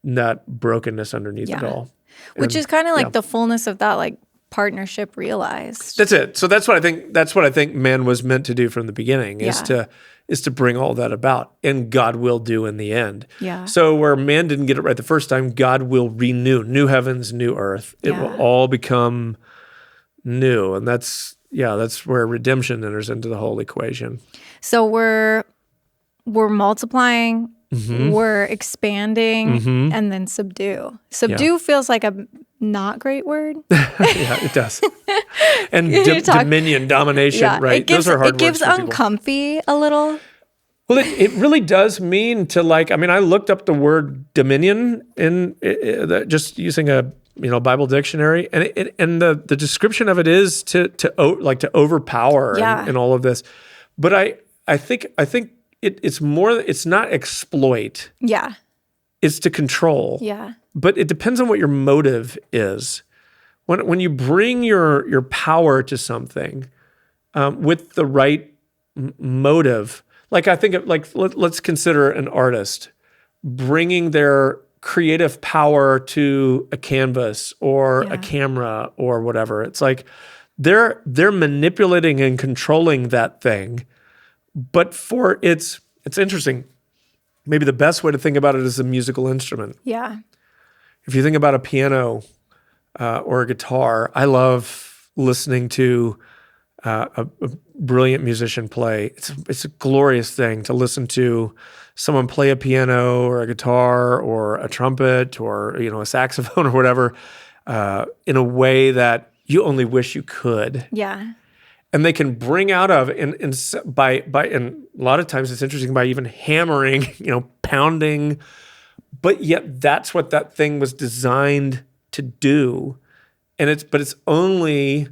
brokenness underneath it all. Which is kind of like the fullness of that like partnership realized. That's it. So that's what I think man was meant to do from the beginning is to bring all that about, and God will do in the end. Yeah. So where man didn't get it right the first time, God will renew, new heavens, new earth. It will all become new, and that's where redemption enters into the whole equation. So we're multiplying, we're expanding, and then subdue. Subdue feels like a not great word. Yeah, it does. And dominion, domination, right? Those are hard words. It gives uncomfy a little. Well, it really does mean to like. I mean, I looked up the word dominion in just using a Bible dictionary, and the description of it is to overpower and all of this. But I think it's more. It's not exploit. Yeah. It's to control. Yeah. But it depends on what your motive is. When you bring your power to something with the right motive, like I think let's consider an artist bringing their creative power to a canvas or a camera or whatever. It's like they're manipulating and controlling that thing, but it's interesting. Maybe the best way to think about it is a musical instrument. Yeah. If you think about a piano or a guitar, I love listening to a brilliant musician play. It's a glorious thing to listen to someone play a piano or a guitar or a trumpet or a saxophone or whatever in a way that you only wish you could. Yeah. And they can bring out of and a lot of times it's interesting by even hammering, pounding, but yet that's what that thing was designed to do. And it's only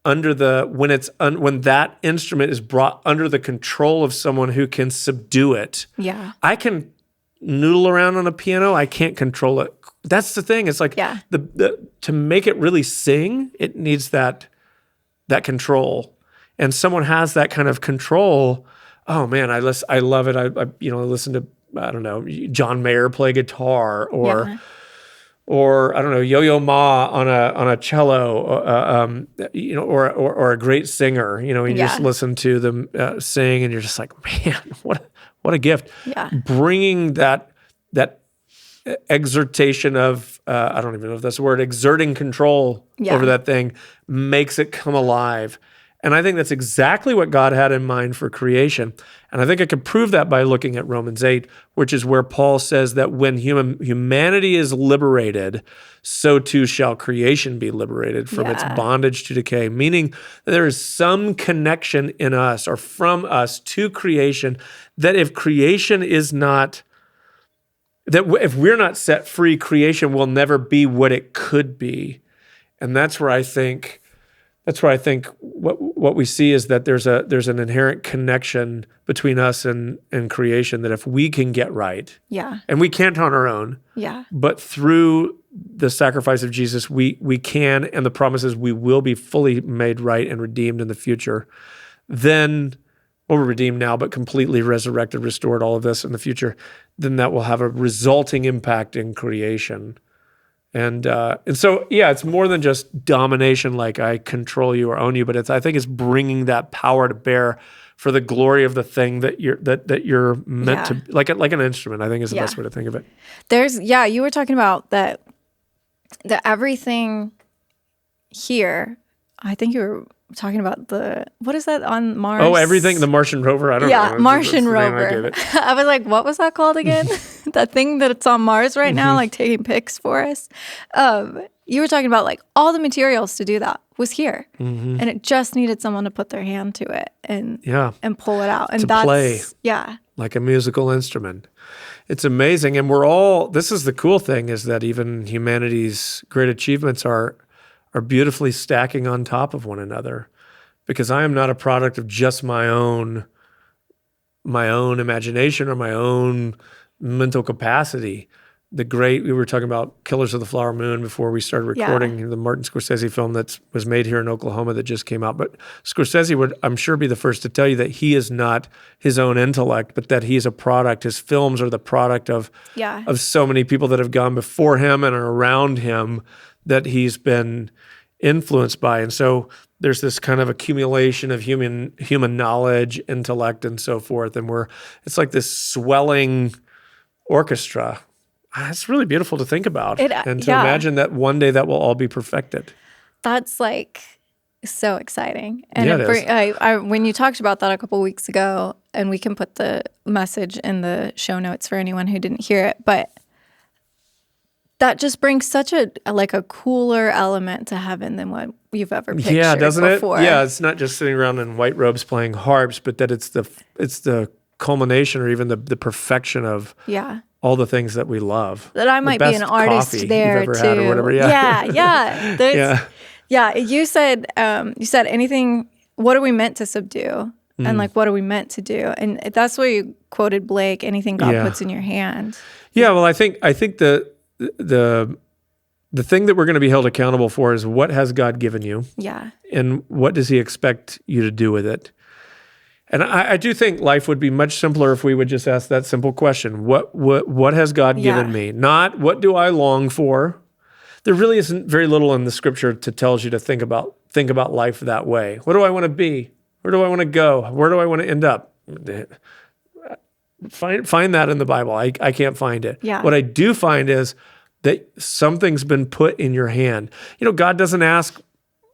under when that instrument is brought under the control of someone who can subdue it. Yeah. I can noodle around on a piano. I can't control it. That's the thing. It's like to make it really sing, it needs that control. And someone has that kind of control. Oh man, I love it. I listen to, I don't know, John Mayer play guitar or I don't know, Yo-Yo Ma on a cello, or a great singer. You just listen to them sing, and you're just like, man, what a gift! Yeah, bringing that exertation of I don't even know if that's the word, exerting control over that thing makes it come alive. And I think that's exactly what God had in mind for creation. And I think I can prove that by looking at Romans 8, which is where Paul says that when humanity is liberated, so too shall creation be liberated from its bondage to decay, meaning that there is some connection in us or from us to creation that if creation is not, that if we're not set free, creation will never be what it could be. And that's where I think what we see is that there's an inherent connection between us and creation that if we can get right, and we can't on our own, but through the sacrifice of Jesus, we can, and the promise is we will be fully made right and redeemed in the future. Then, or we're redeemed now, but completely resurrected, restored, all of this in the future, then that will have a resulting impact in creation. And so, yeah, it's more than just domination, like I control you or own you, but I think it's bringing that power to bear for the glory of the thing that you're meant to, like an instrument, I think is the best way to think of it. You were talking about that everything here, I think you were talking about what is that on Mars? Oh, everything, the Martian rover? I don't know. Yeah, Martian rover. I was like, what was that called again? That thing that's on Mars right now, like taking pics for us. You were talking about like all the materials to do that was here. And it just needed someone to put their hand to it and pull it out. And to play like a musical instrument. It's amazing. And this is the cool thing, is that even humanity's great achievements are beautifully stacking on top of one another, because I am not a product of just my own imagination or my own mental capacity. We were talking about Killers of the Flower Moon before we started recording, the Martin Scorsese film that was made here in Oklahoma that just came out. But Scorsese would, I'm sure, be the first to tell you that he is not his own intellect, but that he is a product. His films are the product of so many people that have gone before him and are around him that he's been influenced by. And so there's this kind of accumulation of human knowledge, intellect, and so forth. And it's like this swelling orchestra. It's really beautiful to think about and to imagine that one day that will all be perfected. That's like so exciting. And when you talked about that a couple weeks ago, and we can put the message in the show notes for anyone who didn't hear it, but that just brings such a cooler element to heaven than what you've ever pictured before. It? Yeah, it's not just sitting around in white robes playing harps, but that it's the culmination or even the perfection of all the things that we love. That I might be an artist there too. Had or whatever. You said anything. What are we meant to subdue? And like, what are we meant to do? And that's where you quoted Blake. Anything God puts in your hand. Yeah. Well, I think the thing that we're going to be held accountable for is, what has God given you? Yeah. And what does he expect you to do with it? And I do think life would be much simpler if we would just ask that simple question. What has God given me? Not what do I long for? There really isn't very little in the scripture that tells you to think about life that way. What do I want to be? Where do I want to go? Where do I want to end up? Find that in the Bible. I can't find it. Yeah. What I do find is that something's been put in your hand. God doesn't ask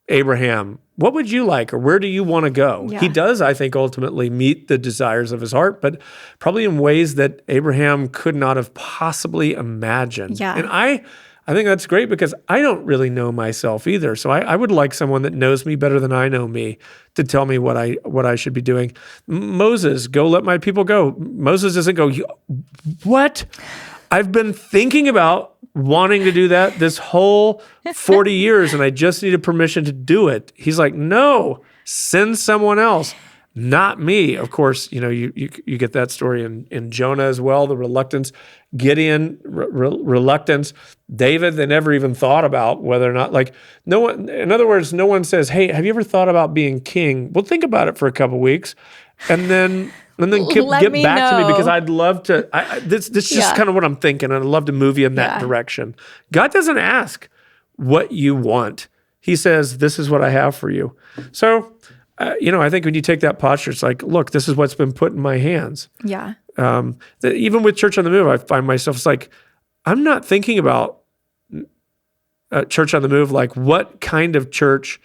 Abraham, what would you like, or where do you want to go? Yeah. He does, I think, ultimately meet the desires of his heart, but probably in ways that Abraham could not have possibly imagined. Yeah. And I think that's great, because I don't really know myself either. So I would like someone that knows me better than I know me to tell me what I should be doing. Moses, go let my people go. Moses doesn't go, what? I've been thinking about wanting to do that this whole 40 years, and I just needed permission to do it. He's like, no, send someone else, not me. Of course, you get that story in Jonah as well, the reluctance. Gideon, reluctance. David, they never even thought about whether or not, no one, in other words, no one says, hey, have you ever thought about being king? Well, think about it for a couple weeks, and then get back to me, because I'd love to. This is just kind of what I'm thinking, and I'd love to move you in that direction. God doesn't ask what you want. He says, this is what I have for you. So, I think when you take that posture, it's like, look, this is what's been put in my hands. Yeah. Even with Church on the Move, I find myself, it's like, I'm not thinking about Church on the Move, like, what kind of church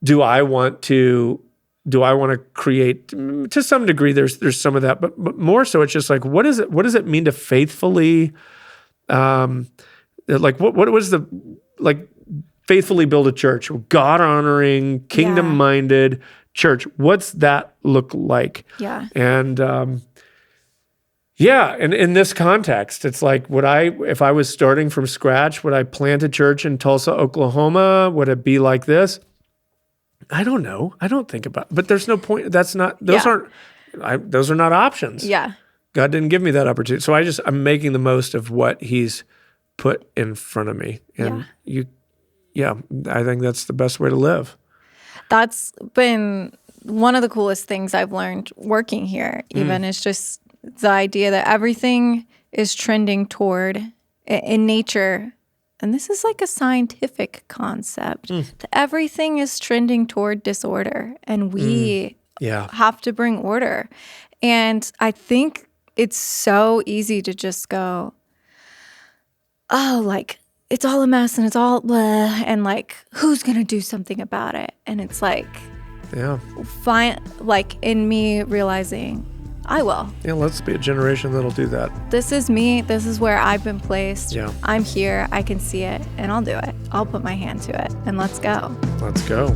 do I want to create? To some degree, there's some of that, but more so, it's just like, what does it mean to faithfully, faithfully build a church, God-honoring, kingdom-minded church? What's that look like? Yeah. And and in this context, it's like, if I was starting from scratch, would I plant a church in Tulsa, Oklahoma? Would it be like this? I don't know. I don't think about it. But there's no point. Those are not options. Yeah. God didn't give me that opportunity. So I'm making the most of what he's put in front of me. And I think that's the best way to live. That's been one of the coolest things I've learned working here, even is just the idea that everything is trending toward, in nature, and this is like a scientific concept, that everything is trending toward disorder, and we have to bring order. And I think it's so easy to just go, oh, like, it's all a mess and it's all blah, and like, who's going to do something about it? And it's like, like in me realizing, I will. Yeah, let's be a generation that'll do that. This is me. This is where I've been placed. Yeah. I'm here. I can see it, and I'll do it. I'll put my hand to it, and let's go. Let's go.